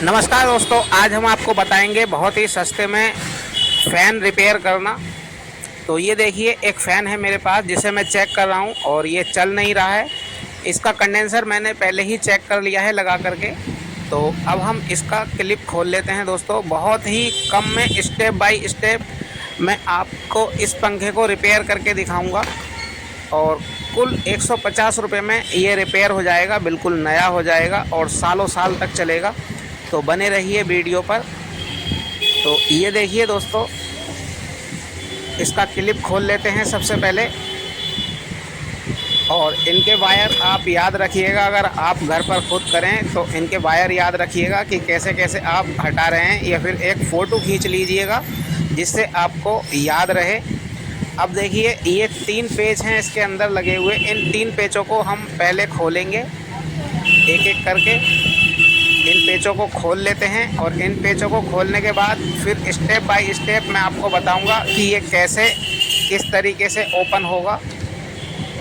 नमस्कार दोस्तों, आज हम आपको बताएंगे बहुत ही सस्ते में फ़ैन रिपेयर करना। तो ये देखिए, एक फ़ैन है मेरे पास जिसे मैं चेक कर रहा हूँ और ये चल नहीं रहा है। इसका कंडेंसर मैंने पहले ही चेक कर लिया है लगा करके। तो अब हम इसका क्लिप खोल लेते हैं दोस्तों। बहुत ही कम में स्टेप बाय स्टेप मैं आपको इस पंखे को रिपेयर करके दिखाऊँगा और कुल 150 रुपये में ये रिपेयर हो जाएगा, बिल्कुल नया हो जाएगा और सालों साल तक चलेगा। तो बने रहिए वीडियो पर। तो ये देखिए दोस्तों, इसका क्लिप खोल लेते हैं सबसे पहले। और इनके वायर आप याद रखिएगा, अगर आप घर पर खुद करें तो इनके वायर याद रखिएगा कि कैसे कैसे आप हटा रहे हैं, या फिर एक फ़ोटो खींच लीजिएगा जिससे आपको याद रहे। अब देखिए, ये 3 पेच हैं इसके अंदर लगे हुए। इन 3 पेचों को हम पहले खोलेंगे एक एक करके। इन पेचों को खोल लेते हैं और इन पेचों को खोलने के बाद फिर स्टेप बाय स्टेप मैं आपको बताऊंगा कि ये कैसे किस तरीके से ओपन होगा,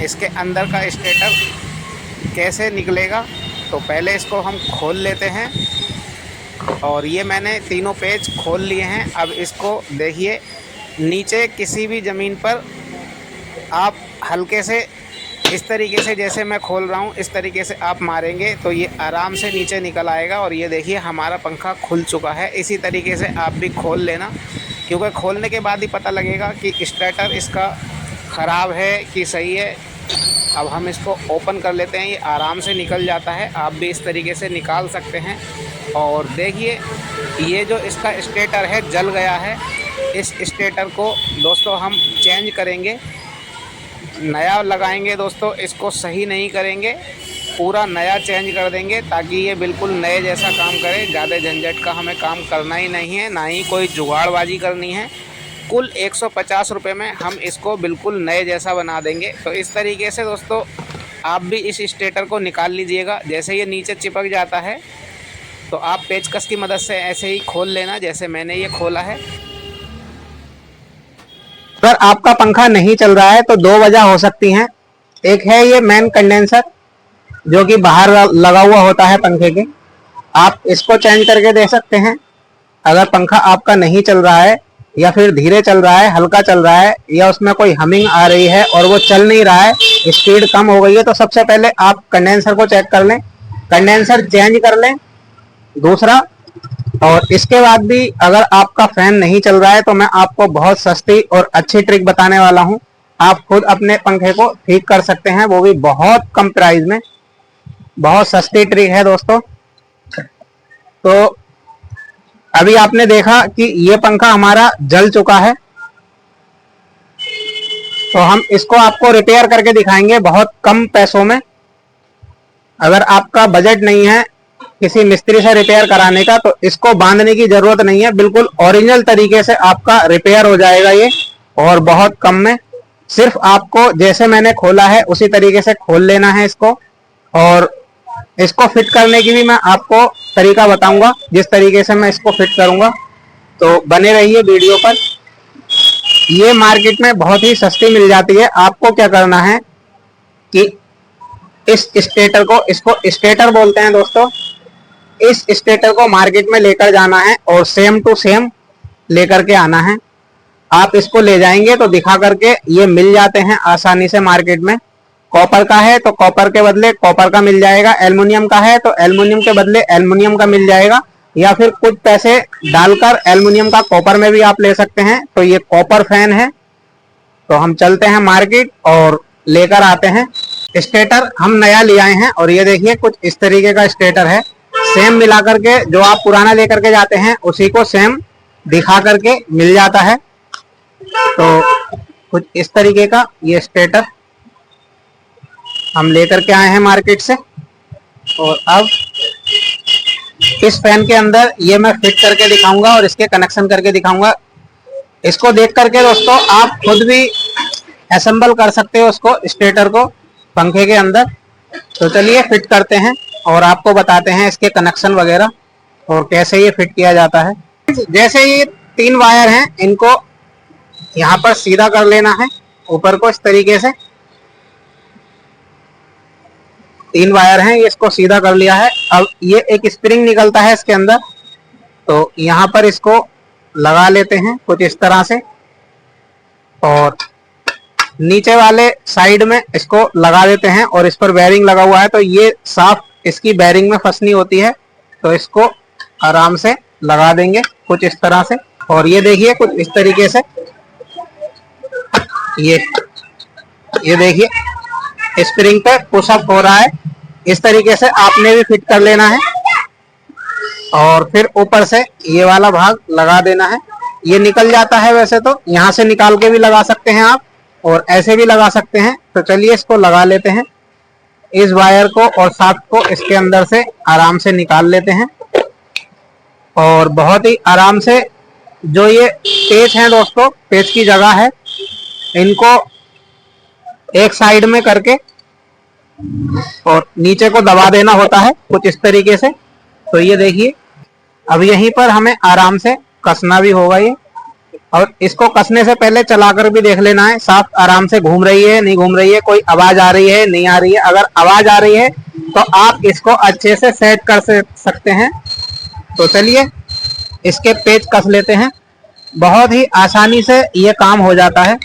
इसके अंदर का स्टेटर कैसे निकलेगा। तो पहले इसको हम खोल लेते हैं और ये मैंने तीनों पेच खोल लिए हैं। अब इसको देखिए, नीचे किसी भी ज़मीन पर आप हल्के से इस तरीके से, जैसे मैं खोल रहा हूँ इस तरीके से आप मारेंगे तो ये आराम से नीचे निकल आएगा। और ये देखिए, हमारा पंखा खुल चुका है। इसी तरीके से आप भी खोल लेना, क्योंकि खोलने के बाद ही पता लगेगा कि स्टार्टर इसका ख़राब है कि सही है। अब हम इसको ओपन कर लेते हैं, ये आराम से निकल जाता है। आप भी इस तरीके से निकाल सकते हैं। और देखिए, ये जो इसका स्टार्टर है जल गया है। इस स्टार्टर को दोस्तों हम चेंज करेंगे, नया लगाएंगे दोस्तों। इसको सही नहीं करेंगे, पूरा नया चेंज कर देंगे ताकि ये बिल्कुल नए जैसा काम करे। ज़्यादा झंझट का हमें काम करना ही नहीं है, ना ही कोई जुगाड़बाजी करनी है। कुल 150 रुपये में हम इसको बिल्कुल नए जैसा बना देंगे। तो इस तरीके से दोस्तों आप भी इस स्टार्टर को निकाल लीजिएगा। जैसे ये नीचे चिपक जाता है तो आप पेचकस की मदद से ऐसे ही खोल लेना, जैसे मैंने ये खोला है। अगर आपका पंखा नहीं चल रहा है तो 2 वजह हो सकती हैं। एक है ये मेन कंडेंसर जो कि बाहर लगा हुआ होता है पंखे के, आप इसको चेंज करके दे सकते हैं। अगर पंखा आपका नहीं चल रहा है या फिर धीरे चल रहा है, हल्का चल रहा है, या उसमें कोई हमिंग आ रही है और वो चल नहीं रहा है, स्पीड कम हो गई है, तो सबसे पहले आप कंडेंसर को चेक कर लें, कंडेंसर चेंज कर लें दूसरा। और इसके बाद भी अगर आपका फैन नहीं चल रहा है तो मैं आपको बहुत सस्ती और अच्छी ट्रिक बताने वाला हूं। आप खुद अपने पंखे को ठीक कर सकते हैं, वो भी बहुत कम प्राइस में। बहुत सस्ती ट्रिक है दोस्तों। तो अभी आपने देखा कि ये पंखा हमारा जल चुका है, तो हम इसको आपको रिपेयर करके दिखाएंगे बहुत कम पैसों में। अगर आपका बजट नहीं है किसी मिस्त्री से रिपेयर कराने का तो इसको बांधने की जरूरत नहीं है, बिल्कुल ओरिजिनल तरीके से आपका रिपेयर हो जाएगा ये, और बहुत कम में। सिर्फ आपको जैसे मैंने खोला है उसी तरीके से खोल लेना है इसको, और इसको फिट करने की भी मैं आपको तरीका बताऊंगा जिस तरीके से मैं इसको फिट करूंगा। तो बने रहिए वीडियो पर। ये मार्केट में बहुत ही सस्ती मिल जाती है। आपको क्या करना है कि इस स्टेटर को, इसको स्टेटर बोलते हैं दोस्तों, इस स्टेटर को मार्केट में लेकर जाना है और सेम टू सेम लेकर के आना है। आप इसको ले जाएंगे तो दिखा करके ये मिल जाते हैं आसानी से मार्केट में। कॉपर का है तो कॉपर के बदले कॉपर का मिल जाएगा, एल्युमिनियम का है तो एल्युमिनियम के बदले एल्युमिनियम का मिल जाएगा, या फिर कुछ पैसे डालकर एल्युमिनियम का कॉपर में भी आप ले सकते हैं। तो ये कॉपर फैन है। तो हम चलते हैं मार्केट और लेकर आते हैं। स्टेटर हम नया ले आए हैं और ये देखिए कुछ इस तरीके का स्टेटर है। सेम मिला करके जो आप पुराना लेकर के जाते हैं उसी को सेम दिखा करके मिल जाता है। तो कुछ इस तरीके का ये स्टेटर हम लेकर के आए हैं मार्केट से। और अब इस फैन के अंदर ये मैं फिट करके दिखाऊंगा और इसके कनेक्शन करके दिखाऊंगा। इसको देख करके दोस्तों आप खुद भी असेंबल कर सकते हो उसको, स्टेटर को, पंखे के अंदर। तो चलिए फिट करते हैं और आपको बताते हैं इसके कनेक्शन वगैरह और कैसे ये फिट किया जाता है। जैसे ये 3 वायर हैं, इनको यहाँ पर सीधा कर लेना है ऊपर को इस तरीके से। 3 वायर हैं, ये इसको सीधा कर लिया है। अब ये एक स्प्रिंग निकलता है इसके अंदर, तो यहाँ पर इसको लगा लेते हैं कुछ इस तरह से, और नीचे वाले साइड में इसको लगा देते हैं, और इस पर बेरिंग लगा हुआ है तो ये साफ इसकी बेरिंग में फंसनी होती है, तो इसको आराम से लगा देंगे कुछ इस तरह से। और ये देखिए कुछ इस तरीके से, ये देखिए स्प्रिंग पे पुशअप हो रहा है। इस तरीके से आपने भी फिट कर लेना है, और फिर ऊपर से ये वाला भाग लगा देना है। ये निकल जाता है, वैसे तो यहाँ से निकाल के भी लगा सकते हैं आप, और ऐसे भी लगा सकते हैं। तो चलिए इसको लगा लेते हैं, इस वायर को और शाफ्ट को इसके अंदर से आराम से निकाल लेते हैं। और बहुत ही आराम से जो ये पेच हैं दोस्तों, पेच की जगह है, इनको एक साइड में करके और नीचे को दबा देना होता है कुछ इस तरीके से। तो ये देखिए अब यहीं पर हमें आराम से कसना भी होगा ये, और इसको कसने से पहले चलाकर भी देख लेना है शाफ्ट आराम से घूम रही है नहीं घूम रही है, कोई आवाज आ रही है नहीं आ रही है। अगर आवाज आ रही है तो आप इसको अच्छे से सेट कर सकते हैं। तो चलिए इसके पेच कस लेते हैं, बहुत ही आसानी से ये काम हो जाता है।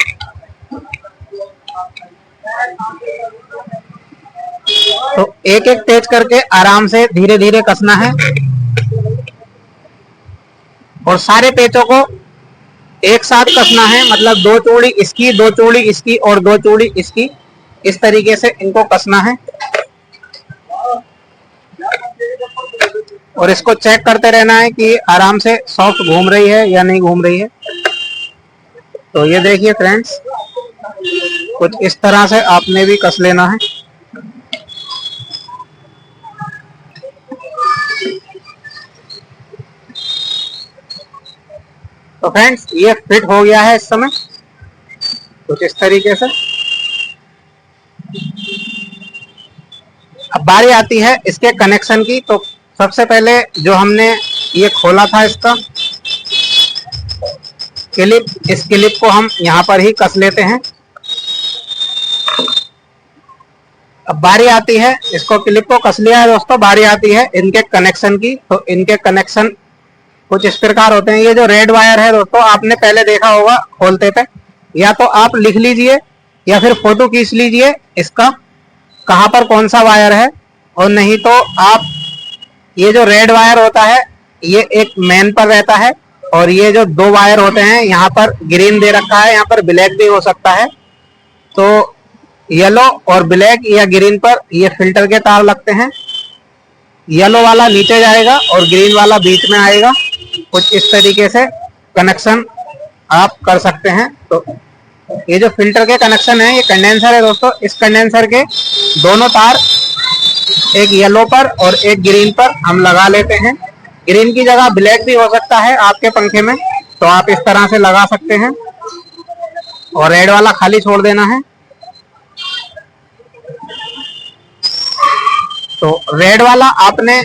तो एक एक पेच करके आराम से धीरे धीरे कसना है, और सारे पेचों को एक साथ कसना है, मतलब 2 चूड़ी इसकी, 2 चूड़ी इसकी और 2 चूड़ी इसकी, इस तरीके से इनको कसना है। और इसको चेक करते रहना है कि आराम से सॉफ्ट घूम रही है या नहीं घूम रही है। तो ये देखिए फ्रेंड्स, कुछ इस तरह से आपने भी कस लेना है। तो फ्रेंड्स ये फिट हो गया है इस समय कुछ इस तरीके से। अब बारी आती है इसके कनेक्शन की। तो सबसे पहले जो हमने ये खोला था इसका क्लिप, इस क्लिप को हम यहाँ पर ही कस लेते हैं। अब बारी आती है, इसको क्लिप को कस लिया है दोस्तों, बारी आती है इनके कनेक्शन की। तो इनके कनेक्शन कुछ इस प्रकार होते हैं। ये जो रेड वायर है दोस्तों, आपने पहले देखा होगा खोलते पे, या तो आप लिख लीजिए या फिर फोटो खींच लीजिए इसका कहाँ पर कौन सा वायर है, और नहीं तो आप ये जो रेड वायर होता है ये एक मेन पर रहता है, और ये जो 2 वायर होते हैं यहाँ पर ग्रीन दे रखा है, यहाँ पर ब्लैक भी हो सकता है। तो येलो और ब्लैक या ग्रीन पर ये फिल्टर के तार लगते हैं। येलो वाला नीचे जाएगा और ग्रीन वाला बीच में आएगा। कुछ इस तरीके से कनेक्शन आप कर सकते हैं। तो ये जो फिल्टर के कनेक्शन है, ये कंडेंसर है दोस्तों, इस कंडेंसर के दोनों तार एक येलो पर और एक ग्रीन पर हम लगा लेते हैं। ग्रीन की जगह ब्लैक भी हो सकता है आपके पंखे में, तो आप इस तरह से लगा सकते हैं, और रेड वाला खाली छोड़ देना है। तो रेड वाला आपने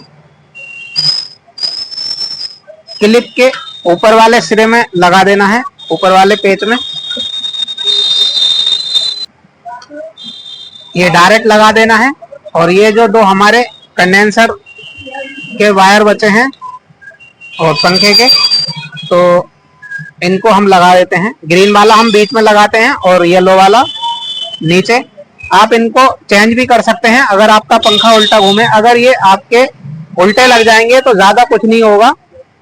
क्लिप के ऊपर वाले सिरे में लगा देना है, ऊपर वाले पेच में ये डायरेक्ट लगा देना है। और ये जो 2 हमारे कंडेंसर के वायर बचे हैं और पंखे के, तो इनको हम लगा देते हैं। ग्रीन वाला हम बीच में लगाते हैं और येलो वाला नीचे। आप इनको चेंज भी कर सकते हैं अगर आपका पंखा उल्टा घूमे। अगर ये आपके उल्टे लग जाएंगे तो ज्यादा कुछ नहीं होगा,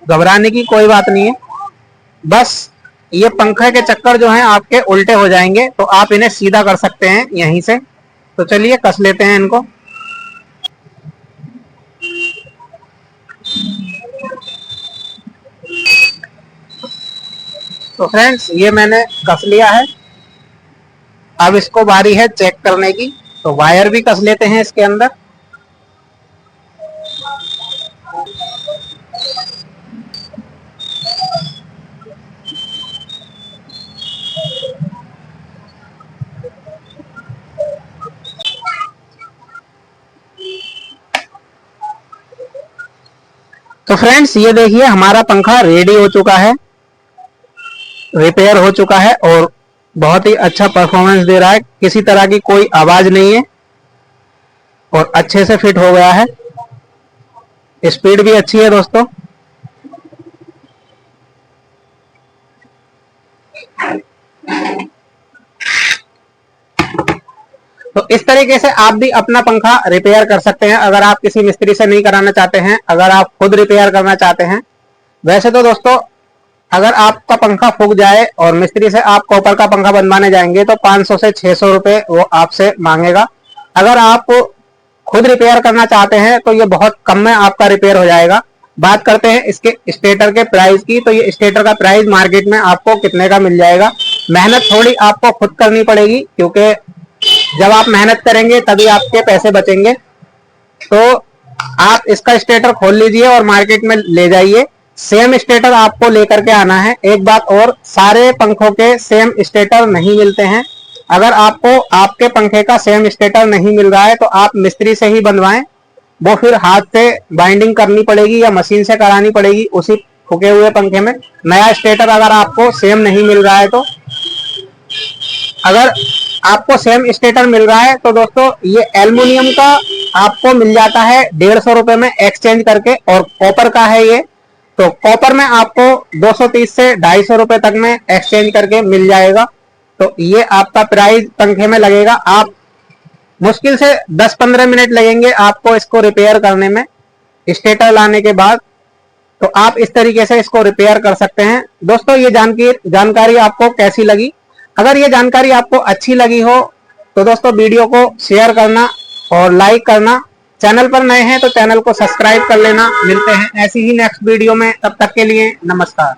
घबराने की कोई बात नहीं है। बस ये पंखे के चक्कर जो हैं आपके उल्टे हो जाएंगे, तो आप इन्हें सीधा कर सकते हैं यहीं से। तो चलिए कस लेते हैं इनको। तो फ्रेंड्स ये मैंने कस लिया है। अब इसको बारी है चेक करने की। तो वायर भी कस लेते हैं इसके अंदर। तो फ्रेंड्स ये देखिए हमारा पंखा रेडी हो चुका है, रिपेयर हो चुका है, और बहुत ही अच्छा परफॉर्मेंस दे रहा है। किसी तरह की कोई आवाज नहीं है और अच्छे से फिट हो गया है। स्पीड भी अच्छी है दोस्तों। तो इस तरीके से आप भी अपना पंखा रिपेयर कर सकते हैं, अगर आप किसी मिस्त्री से नहीं कराना चाहते हैं, अगर आप खुद रिपेयर करना चाहते हैं। वैसे तो दोस्तों अगर आपका पंखा फूक जाए और मिस्त्री से आप कॉपर का पंखा बनवाने जाएंगे तो 500 से 600 रुपए वो आपसे मांगेगा। अगर आप खुद रिपेयर करना चाहते हैं तो ये बहुत कम में आपका रिपेयर हो जाएगा। बात करते हैं इसके स्टेटर के प्राइस की, तो ये स्टेटर का प्राइस मार्केट में आपको कितने का मिल जाएगा। मेहनत थोड़ी आपको खुद करनी पड़ेगी, क्योंकि जब आप मेहनत करेंगे तभी आपके पैसे बचेंगे। तो आप इसका स्टेटर खोल लीजिए और मार्केट में ले जाइए। सेम स्टेटर आपको लेकर के आना है। एक बात और, सारे पंखों के सेम स्टेटर नहीं मिलते हैं। अगर आपको आपके पंखे का सेम स्टेटर नहीं मिल रहा है तो आप मिस्त्री से ही बनवाएं, वो फिर हाथ से बाइंडिंग करनी पड़ेगी या मशीन से करानी पड़ेगी उसी फूके हुए पंखे में। नया स्टेटर अगर आपको सेम नहीं मिल रहा है तो, अगर आपको सेम स्टेटर मिल रहा है तो दोस्तों ये एल्युमिनियम का आपको मिल जाता है 150 रुपए में एक्सचेंज करके, और कॉपर का है ये, तो कॉपर में आपको 230 से 250 रुपए तक में एक्सचेंज करके मिल जाएगा। तो ये आपका प्राइस पंखे में लगेगा। आप मुश्किल से 10-15 मिनट लगेंगे आपको इसको रिपेयर करने में स्टेटर लाने के बाद। तो आप इस तरीके से इसको रिपेयर कर सकते हैं। दोस्तों ये जानकारी आपको कैसी लगी? अगर ये जानकारी आपको अच्छी लगी हो तो दोस्तों वीडियो को शेयर करना और लाइक करना। चैनल पर नए हैं तो चैनल को सब्सक्राइब कर लेना। मिलते हैं ऐसी ही नेक्स्ट वीडियो में, तब तक के लिए नमस्कार।